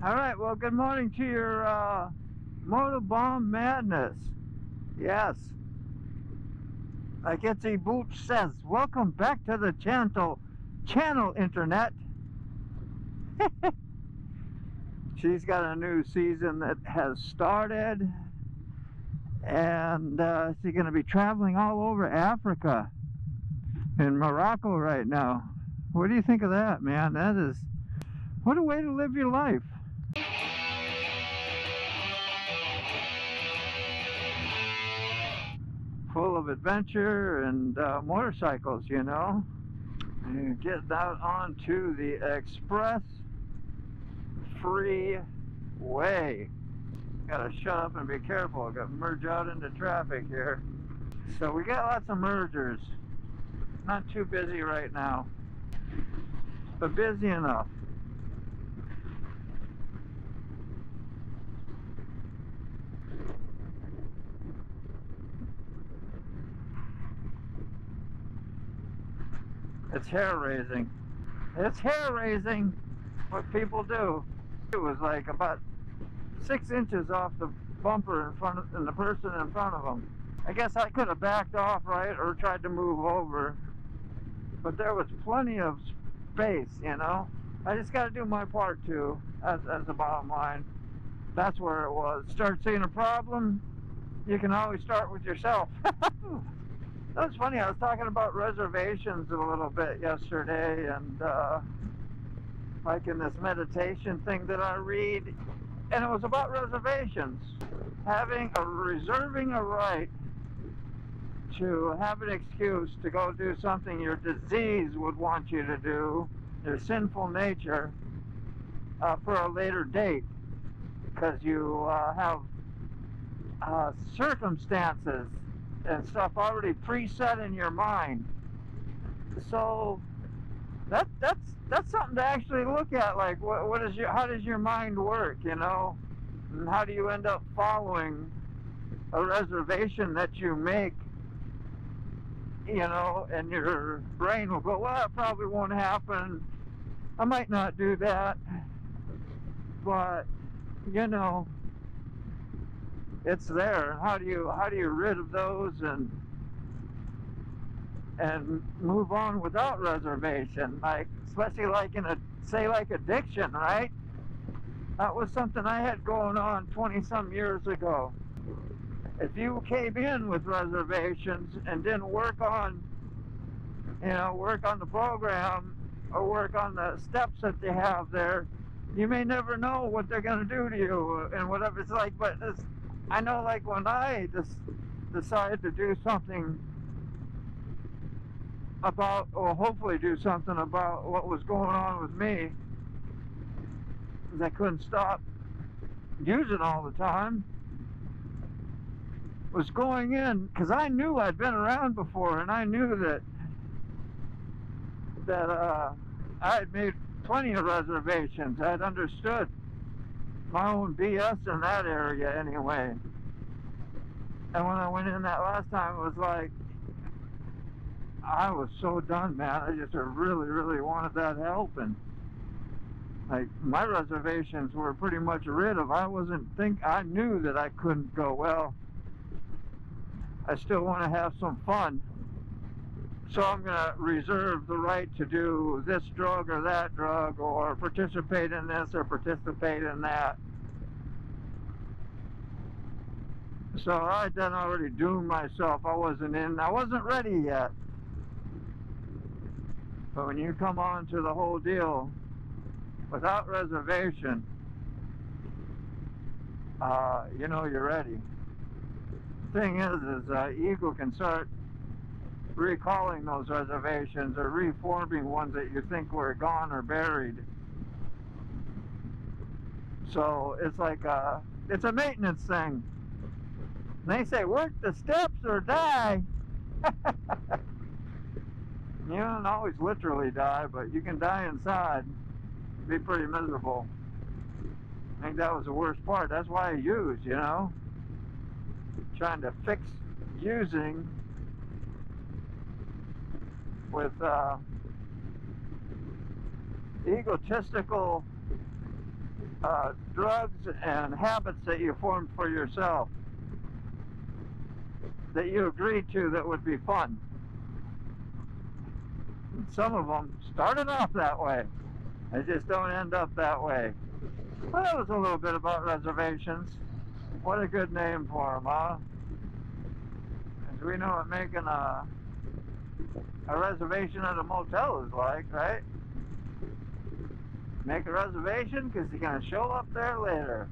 All right, well, good morning to your Motobomb Madness. Yes, like Itsy Booch says, welcome back to the channel Internet. She's got a new season that has started, and she's going to be traveling all over Africa, in Morocco right now. What do you think of that, man? What a way to live your life. Full of adventure and motorcycles, you know. And getting out onto the express freeway. Gotta shut up and be careful. Gotta merge out into traffic here. So we got lots of mergers. Not too busy right now, but busy enough. It's hair raising. It's hair raising what people do. It was like about 6 inches off the bumper in front of, and the person in front of them. I guess I could have backed off, right, or tried to move over, but there was plenty of space, you know. I just got to do my part too, as the bottom line. That's where it was. Start seeing a problem, you can always start with yourself. That's funny, I was talking about reservations a little bit yesterday, and like in this meditation thing that I read, and it was about reservations. Reserving a right to have an excuse to go do something your disease would want you to do, your sinful nature, for a later date, because you have circumstances and stuff already preset in your mind. So that's something to actually look at. Like, how does your mind work, you know, and how do you end up following a reservation that you make, you know, and your brain will go, well, that probably won't happen, I might not do that, but you know, it's there. How do you rid of those and move on without reservation? Like, especially like like addiction, right? That was something I had going on 20 some years ago. If you came in with reservations and didn't work on the program or work on the steps that they have there, you may never know what they're going to do to you and whatever it's like. But I know, like, when I decided to do something about, or hopefully do something about what was going on with me, because I couldn't stop using all the time, was going in, because I knew I'd been around before, and I knew that I had made plenty of reservations. I'd understood my own BS in that area anyway. And when I went in that last time, it was like, I was so done, man. I just really, really wanted that help, and like, my reservations were pretty much rid of. I knew that I couldn't go, well, I still want to have some fun, so I'm going to reserve the right to do this drug or that drug, or participate in this or participate in that. So I'd done already doomed myself. I wasn't ready yet. But when you come on to the whole deal without reservation, you know you're ready. Thing is ego can start recalling those reservations or reforming ones that you think were gone or buried. So it's like it's a maintenance thing. And they say, work the steps or die. You don't always literally die, but you can die inside. Be pretty miserable. I think that was the worst part. That's why I used, you know, trying to fix using with egotistical drugs and habits that you formed for yourself, that you agreed to, that would be fun. And some of them started off that way. They just don't end up that way. Well, that was a little bit about reservations. What a good name for them, huh? As we know what making a reservation at a motel is like, right? Make a reservation because you're going to show up there later.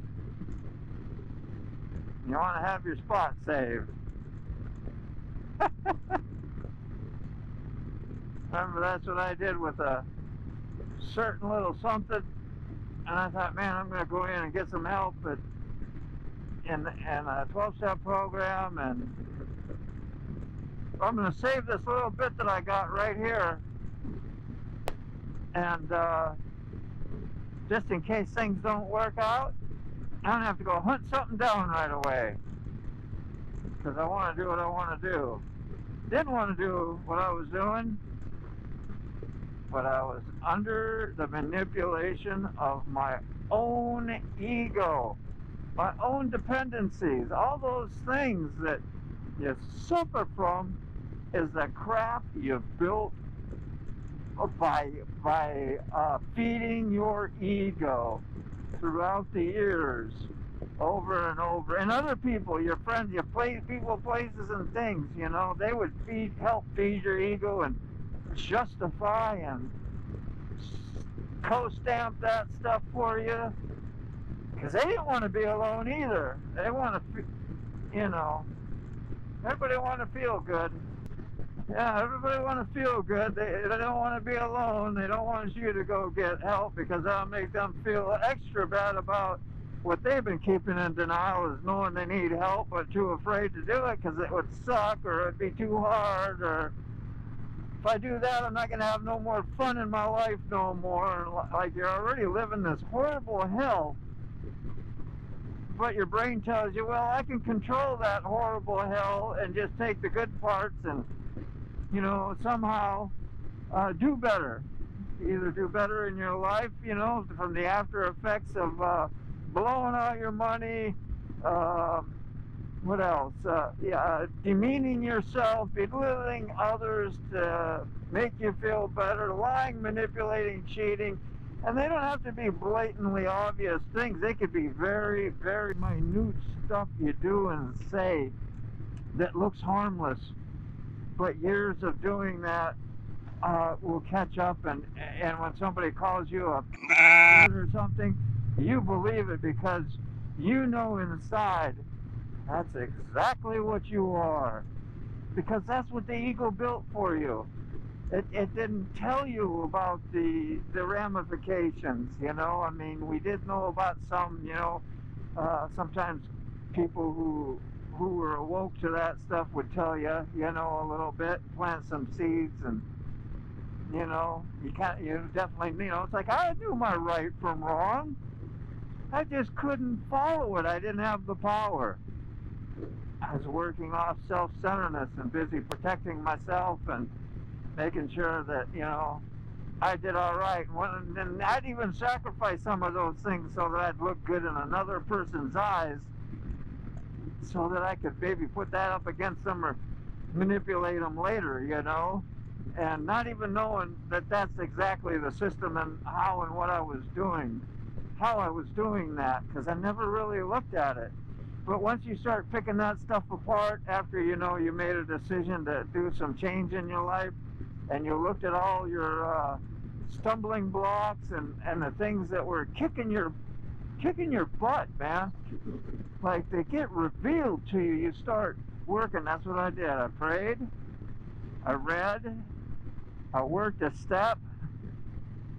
You want to have your spot saved. Remember, that's what I did with a certain little something, and I thought, man, I'm going to go in and get some help in a 12-step program, and I'm going to save this little bit that I got right here, and just in case things don't work out, I don't have to go hunt something down right away, because I want to do what I want to do. Didn't want to do what I was doing, but I was under the manipulation of my own ego, my own dependencies. All those things that you suffer from is the crap you built by feeding your ego throughout the years, over and over. And other people, your friends, people, places, and things, you know, they would help feed your ego and justify and co-stamp that stuff for you, because they didn't want to be alone either. They want to, you know, everybody want to feel good. Yeah, everybody want to feel good. They don't want to be alone. They don't want you to go get help, because that'll make them feel extra bad about what they've been keeping in denial, is knowing they need help but too afraid to do it because it would suck, or it'd be too hard, or if I do that, I'm not going to have no more fun in my life no more. Like, you're already living this horrible hell, but your brain tells you, well, I can control that horrible hell and just take the good parts and, you know, somehow do better. Either do better in your life, you know, from the after effects of blowing all your money, what else? Demeaning yourself, belittling others to make you feel better, lying, manipulating, cheating. And they don't have to be blatantly obvious things. They could be very, very minute stuff you do and say that looks harmless. But years of doing that will catch up, and when somebody calls you a or something, you believe it, because you know inside that's exactly what you are, because that's what the ego built for you. It didn't tell you about the ramifications, you know. I mean, we did know about some, you know, sometimes people who were awoke to that stuff would tell you, you know, a little bit, plant some seeds, and, you know, you definitely, you know, it's like, I knew my right from wrong. I just couldn't follow it. I didn't have the power. I was working off self-centeredness and busy protecting myself and making sure that, you know, I did all right. And I'd even sacrifice some of those things so that I'd look good in another person's eyes, so that I could maybe put that up against them or manipulate them later, you know, and not even knowing that that's exactly the system and how and what I was doing, how I was doing that, because I never really looked at it. But once you start picking that stuff apart after, you know, you made a decision to do some change in your life, and you looked at all your stumbling blocks and the things that were kicking your butt, man, like they get revealed to you, you start working. That's what I did. I prayed, I read, I worked a step,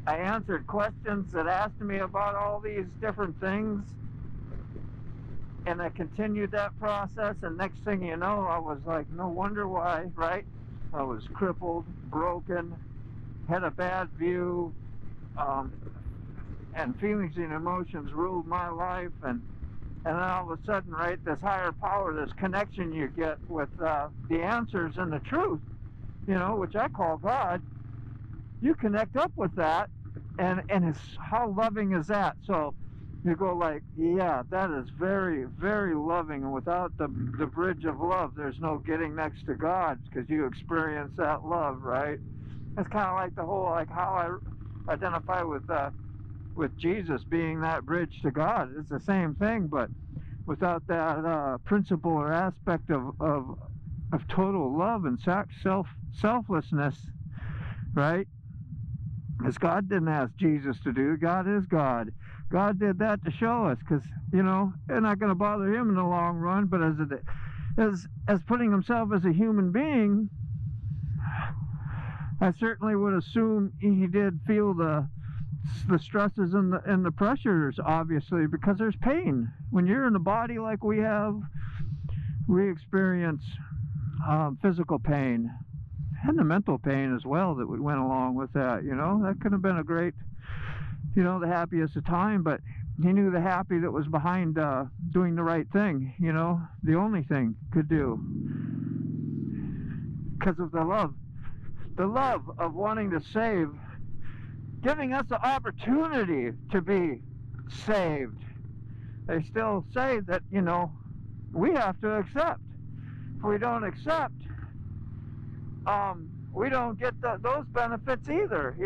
I answered questions that asked me about all these different things, and I continued that process, and next thing you know, I was like, no wonder why, right? I was crippled, broken, had a bad view, and feelings and emotions ruled my life, and then all of a sudden, right, this higher power, this connection you get with the answers and the truth, you know, which I call God, you connect up with that, and it's, how loving is that? So you go like, yeah, that is very, very loving, and without the bridge of love, there's no getting next to God, because you experience that love, right? It's kind of like the whole, like how I identify with Jesus being that bridge to God. It's the same thing, but without that principle or aspect of total love and selflessness, right? As God didn't ask Jesus to do. God is God. God did that to show us, because they're not going to bother him in the long run. But as putting himself as a human being, I certainly would assume he did feel the stresses and the pressures, obviously, because there's pain when you're in the body like we have. We experience physical pain and the mental pain as well that went along with that. That could have been a great, the happiest of time, but he knew the happy that was behind doing the right thing, the only thing could do, because of the love of wanting to save, giving us the opportunity to be saved. They still say that, we have to accept. If we don't accept, we don't get those benefits either,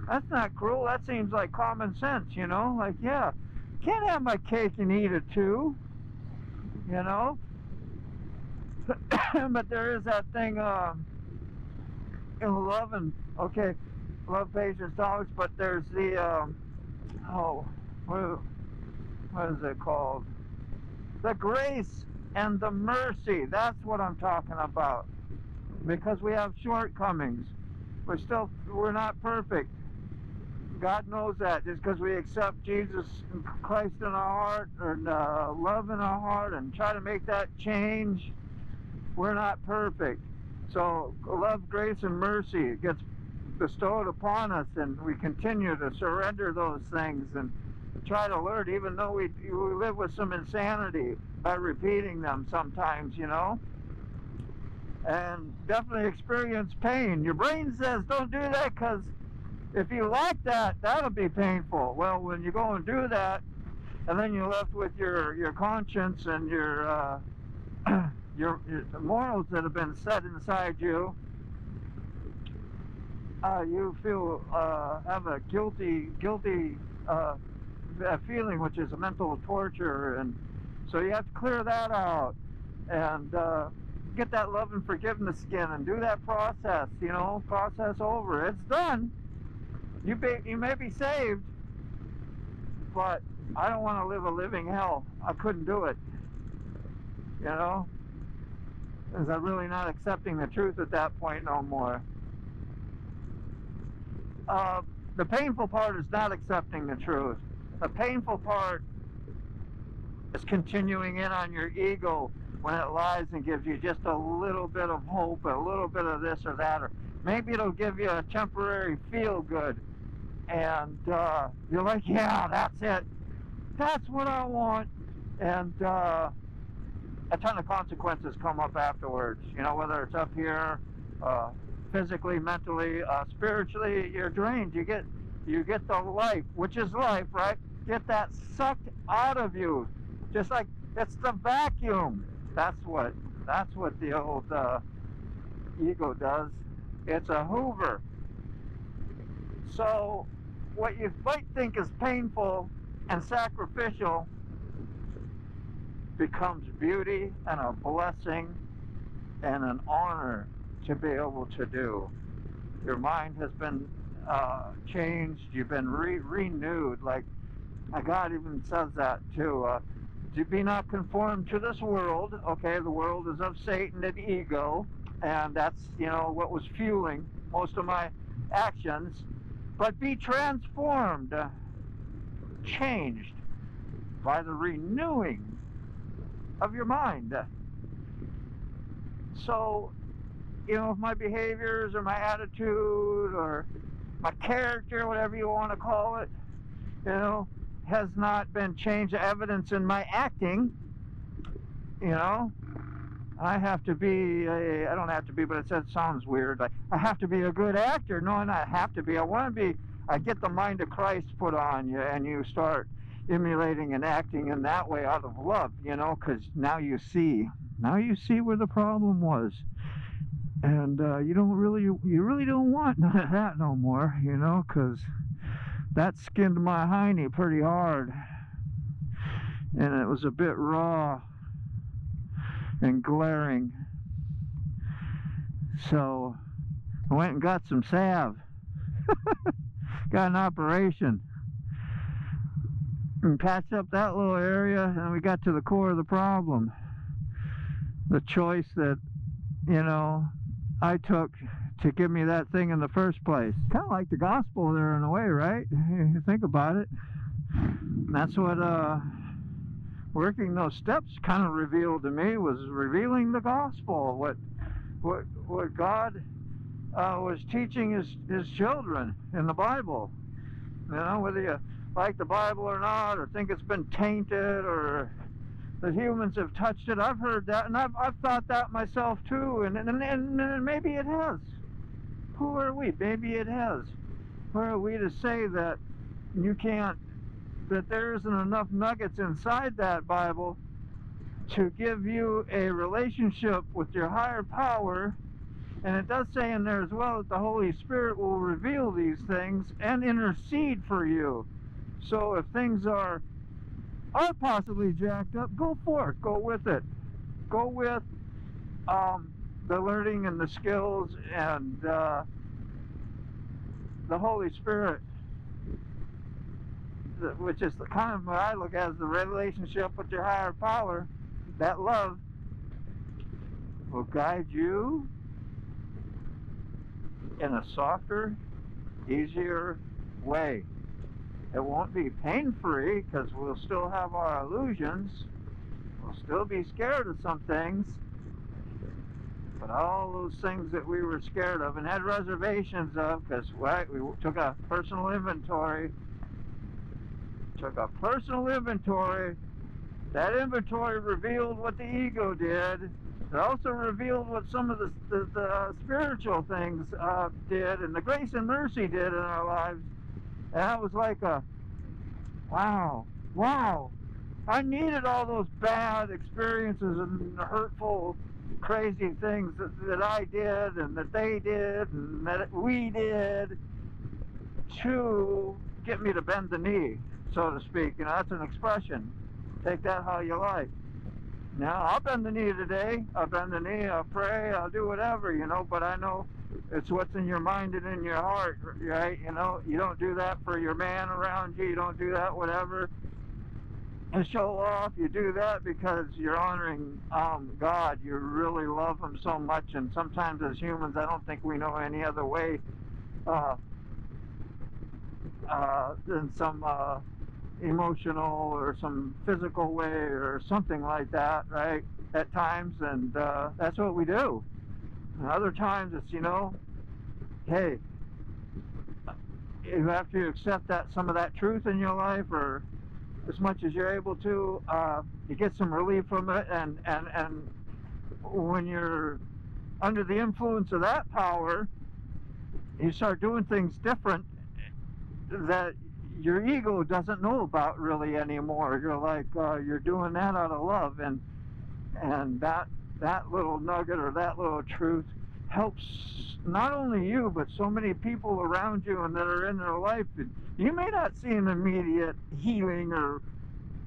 That's not cruel. That seems like common sense, Like, yeah, can't have my cake and eat it too, But there is that thing, love and, okay, love, patience, tolerance, but there's the, what is it called? The grace and the mercy. That's what I'm talking about. Because we have shortcomings. We're not perfect. God knows that. Just because we accept Jesus Christ in our heart, or love in our heart, and try to make that change, we're not perfect. So love, grace, and mercy gets bestowed upon us, and we continue to surrender those things and try to learn, even though we live with some insanity by repeating them sometimes, and definitely experience pain. Your brain says don't do that, because if you lack that, that'll be painful. Well, when you go and do that, and then you're left with your conscience and your morals that have been set inside you, you feel have a guilty feeling, which is a mental torture, and so you have to clear that out and get that love and forgiveness skin and do that process, process over. It's done. You may be saved, but I don't want to live a living hell. I couldn't do it, because I'm really not accepting the truth at that point no more. The painful part is not accepting the truth. The painful part is continuing in on your ego when it lies and gives you just a little bit of hope, a little bit of this or that, or maybe it'll give you a temporary feel good, and you're like, yeah, that's it. That's what I want. And a ton of consequences come up afterwards, whether it's up here, physically, mentally, spiritually. You're drained. You get the life, which is life, right? Get that sucked out of you, just like it's the vacuum. That's what the old ego does. It's a Hoover. So what you might think is painful and sacrificial becomes beauty and a blessing and an honor to be able to do. Your mind has been changed. You've been renewed. Like God even says that too. To be not conformed to this world. Okay, the world is of Satan and ego, and that's what was fueling most of my actions. But be transformed, changed by the renewing of your mind. So, if my behaviors or my attitude or my character, whatever you want to call it, has not been changed, evidence in my acting, I have to be I don't have to be, but it sounds weird. I have to be a good actor. No, I not have to be. I want to be. I get the mind of Christ put on you, and you start emulating and acting in that way out of love, you know, because now you see where the problem was. And you really don't want none of that no more, you know, because that skinned my hiney pretty hard. And it was a bit raw and glaring. So I went and got some salve. Got an operation. And patched up that little area, and we got to the core of the problem. The choice that, you know, I took to give me that thing in the first place. Kind of like the gospel there in a way, right? You think about it. And that's what working those steps kind of revealed to me, was revealing the gospel, what God was teaching his children in the Bible. You know, whether you like the Bible or not, or think it's been tainted, or that humans have touched it. I've heard that, and I've thought that myself too, and maybe it has. Who are we? Maybe it has. Who are we to say that that there isn't enough nuggets inside that Bible to give you a relationship with your higher power? And it does say in there as well that the Holy Spirit will reveal these things and intercede for you. So if things are possibly jacked up, go for it. Go with it. Go with the learning and the skills and the Holy Spirit, which is the kind of what I look at as the relationship with your higher power. That love will guide you in a softer, easier way. It won't be pain-free, because we'll still have our illusions. We'll still be scared of some things. But all those things that we were scared of and had reservations of, because we took a personal inventory. That inventory revealed what the ego did. It also revealed what some of the spiritual things did, and the grace and mercy did in our lives. And that was like a, wow. I needed all those bad experiences and hurtful, crazy things that I did and that they did and that we did to get me to bend the knee, so to speak. You know, that's an expression. Take that how you like. Now, I'll bend the knee today. I'll bend the knee, I'll pray, I'll do whatever, you know, but I know it's what's in your mind and in your heart, right? You know, you don't do that for your man around you. You don't do that whatever to show off. You do that because you're honoring God. You really love him so much, and sometimes as humans, I don't think we know any other way than some emotional or some physical way or something like that, right? At times, and that's what we do. And other times it's, you know, hey, you have to accept that some of that truth in your life, or as much as you're able to, you get some relief from it, and when you're under the influence of that power, you start doing things different that your ego doesn't know about really anymore. You're like, you're doing that out of love, and that little nugget or that little truth helps not only you, but so many people around you and that are in their life. You may not see an immediate healing or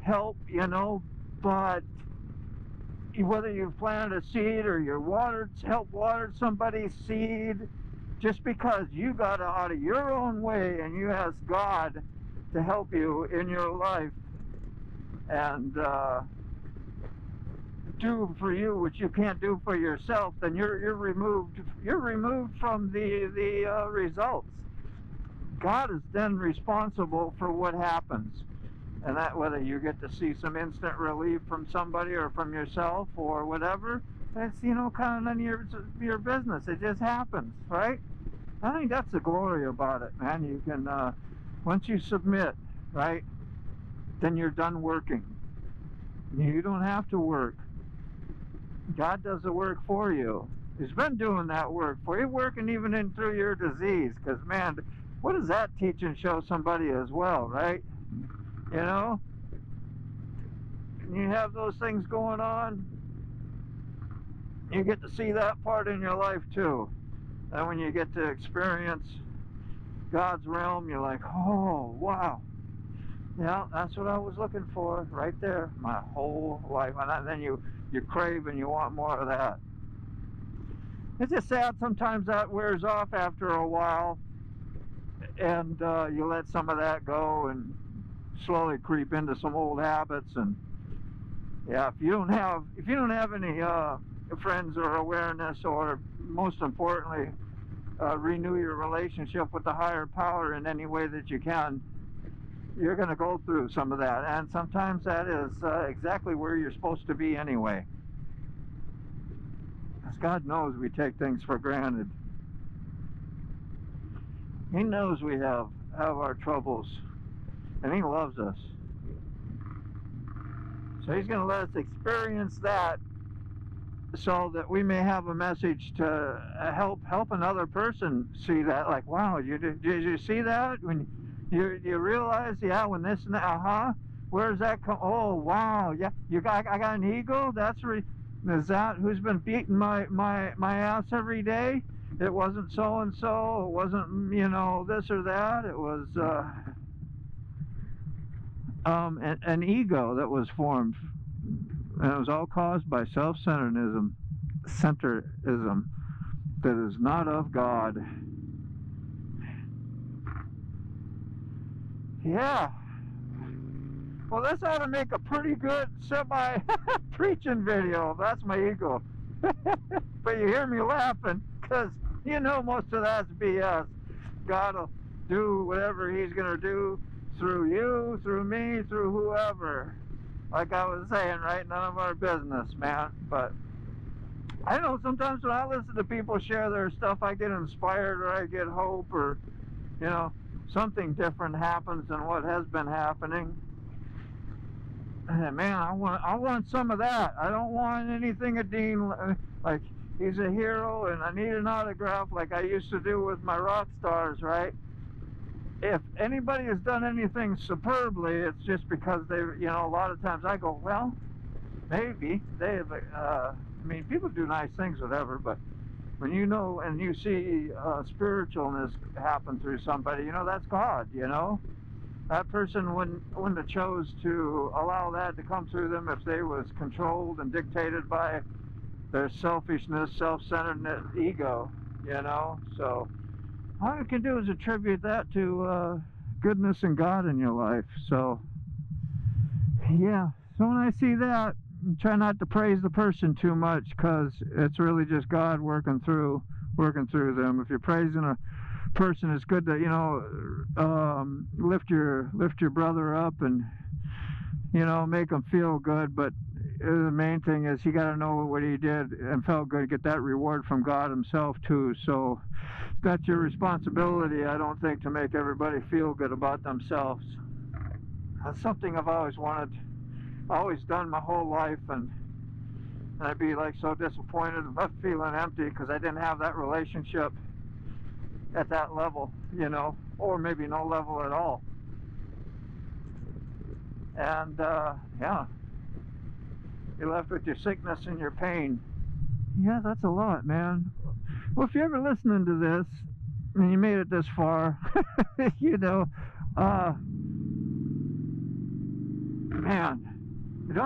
help, you know, but whether you've planted a seed or you helped water somebody's seed, just because you got out of your own way and you asked God to help you in your life and do for you what you can't do for yourself, then you're removed from the results. God is then responsible for what happens, and that whether you get to see some instant relief from somebody or from yourself or whatever, that's, you know, kind of none of your business. It just happens, right? I think that's the glory about it, man. You can once you submit, right, then you're done working. You don't have to work. God does the work for you. He's been doing that work for you, working even in through your disease. Because, man, what does that teach and show somebody as well, right? You know, and you have those things going on, you get to see that part in your life too. And when you get to experience God's realm, you're like, oh, wow. Yeah, that's what I was looking for right there my whole life. And then you crave and you want more of that. It's just sad sometimes that wears off after a while, and you let some of that go and slowly creep into some old habits. And yeah, if you don't have any friends or awareness, or most importantly, renew your relationship with the higher power in any way that you can, you're going to go through some of that. And sometimes that is exactly where you're supposed to be anyway. Because God knows we take things for granted. He knows we have our troubles, and He loves us. So He's going to let us experience that, so that we may have a message to help another person see that. Like, wow, did you see that? When you realize, yeah, when this and that, where's that come? Oh, wow, yeah, I got an ego. Is that who's been beating my ass every day? It wasn't so and so. It wasn't this or that. It was an ego that was formed. And it was all caused by self-centerism that is not of God. Yeah. Well, this ought to make a pretty good semi-preaching video. That's my ego. But you hear me laughing because most of that's BS. God will do whatever He's going to do through you, through me, through whoever. Like I was saying, right? None of our business, man. But I know sometimes when I listen to people share their stuff, I get inspired, or I get hope, or something different happens than what has been happening. And man, I want some of that. I don't want anything of Dean, like he's a hero and I need an autograph like I used to do with my rock stars, right? If anybody has done anything superbly, it's just because they, a lot of times I go, well, maybe they have, people do nice things, whatever, but when and you see spiritualness happen through somebody, that's God, That person wouldn't have chose to allow that to come through them if they was controlled and dictated by their selfishness, self-centeredness, ego, So all you can do is attribute that to goodness and God in your life. So yeah, so when I see that, try not to praise the person too much, because it's really just God working through them. If you're praising a person, it's good to lift your brother up and make him feel good. But the main thing is you got to know what he did and felt good, get that reward from God Himself too. So it's not your responsibility, I don't think, to make everybody feel good about themselves. That's something I've always done my whole life, and I'd be like so disappointed, left feeling empty because I didn't have that relationship at that level, or maybe no level at all. And yeah, you're left with your sickness and your pain. Yeah, that's a lot, man. Well, if you're ever listening to this and you made it this far, man, you don't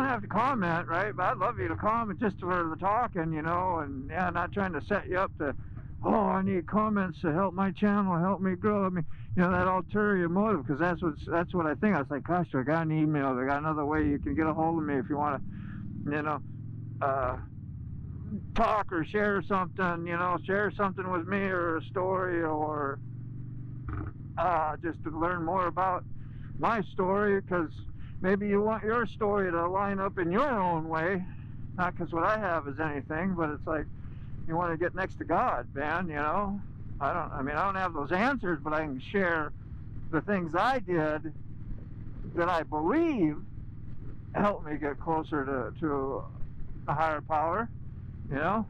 have to comment, right? But I'd love you to comment just for the talking, and yeah, not trying to set you up to, I need comments to help my channel, help me grow. That ulterior motive, because that's what I think. I was like, gosh, I got an email, I got another way you can get a hold of me if you want to, talk or share something, share something with me, or a story, or just to learn more about my story, because maybe you want your story to line up in your own way, not because what I have is anything, but it's like you want to get next to God, man. I don't have those answers, but I can share the things I did that I believe helped me get closer to a higher power. And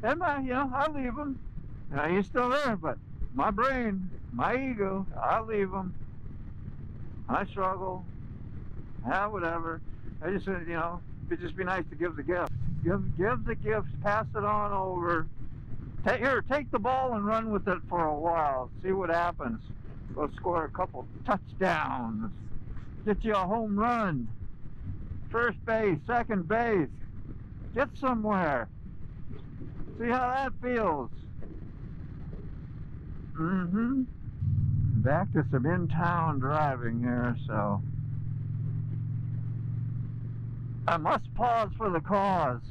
I leave them. He's still there, but my brain, my ego, I leave them. I struggle, whatever. I just, you know, it'd just be nice to give the gift. Give the gift, pass it on over. Take the ball and run with it for a while. See what happens. Go score a couple touchdowns. Get you a home run. First base, second base. Get somewhere. See how that feels. Back to some in-town driving here, so I must pause for the cause.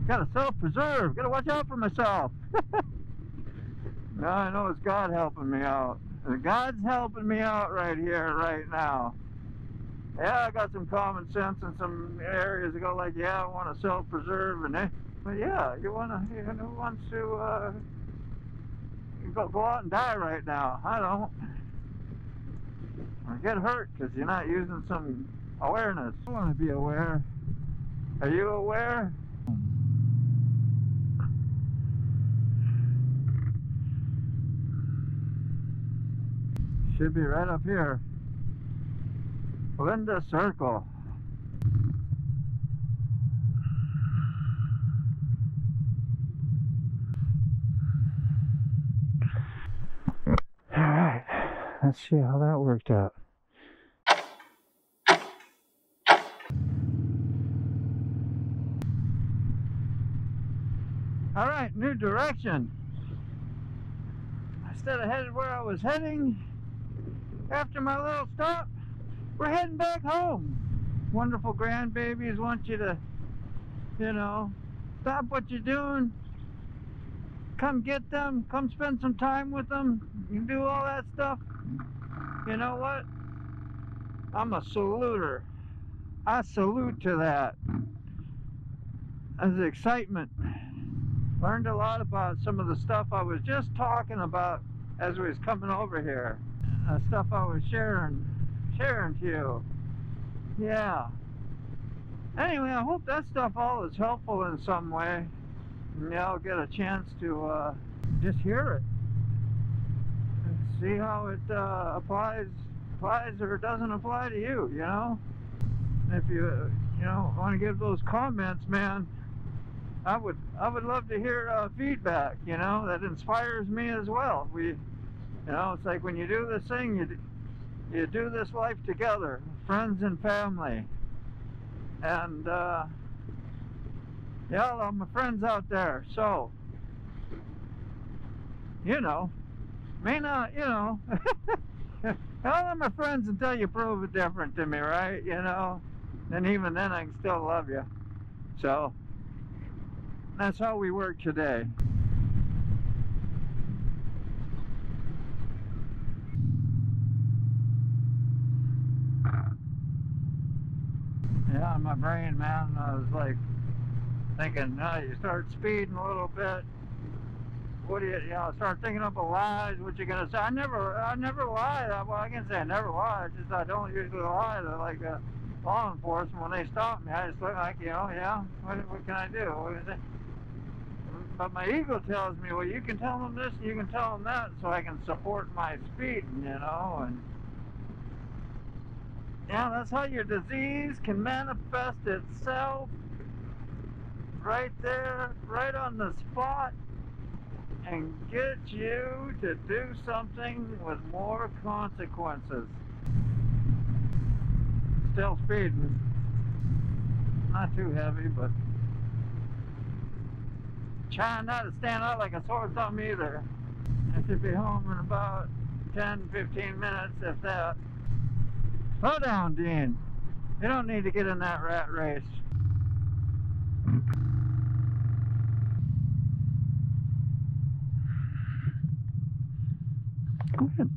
Gotta self-preserve. Gotta watch out for myself. Now I know it's God helping me out. God's helping me out right here, right now. Yeah, I got some common sense in some areas that go like, yeah, I want to self-preserve, but yeah, who wants to go out and die right now? I don't. Or get hurt because you're not using some awareness. I want to be aware. Are you aware? Should be right up here. Linda Circle. Alright, let's see how that worked out. Alright, new direction. Instead of headed where I was heading after my little stop, we're heading back home. Wonderful grandbabies want you to, you know, stop what you're doing, come get them, come spend some time with them, you do all that stuff. You know what? I'm a saluter. I salute to that. As excitement. Learned a lot about some of the stuff I was just talking about as we was coming over here. Stuff I was sharing to you. Yeah. Anyway, I hope that stuff all is helpful in some way. And y'all get a chance to just hear it. And see how it applies or doesn't apply to you, you know? And if you want to give those comments, man, I would love to hear feedback, you know, that inspires me as well. You know, it's like when you do this thing, you do this life together, friends and family. And, yeah, all my friends out there, so, you know, may not, you know, all of my friends until you prove it different to me, right, you know, and even then I can still love you. So, that's how we work today. Yeah, my brain, man, I was like thinking, you start speeding a little bit. What do you know, start thinking up of lies, what you're going to say. I never lie. Well, I can say I never lie. It's just I don't usually lie to like law enforcement when they stop me. I just look like, you know, yeah, what can I do? What is it? But my ego tells me, well, you can tell them this and you can tell them that so I can support my speeding, you know, and yeah, that's how your disease can manifest itself right there, right on the spot, and get you to do something with more consequences. Still speeding. Not too heavy, but trying not to stand out like a sore thumb either. I should be home in about 10-15 minutes, if that. Slow down, Dean. You don't need to get in that rat race. Go ahead.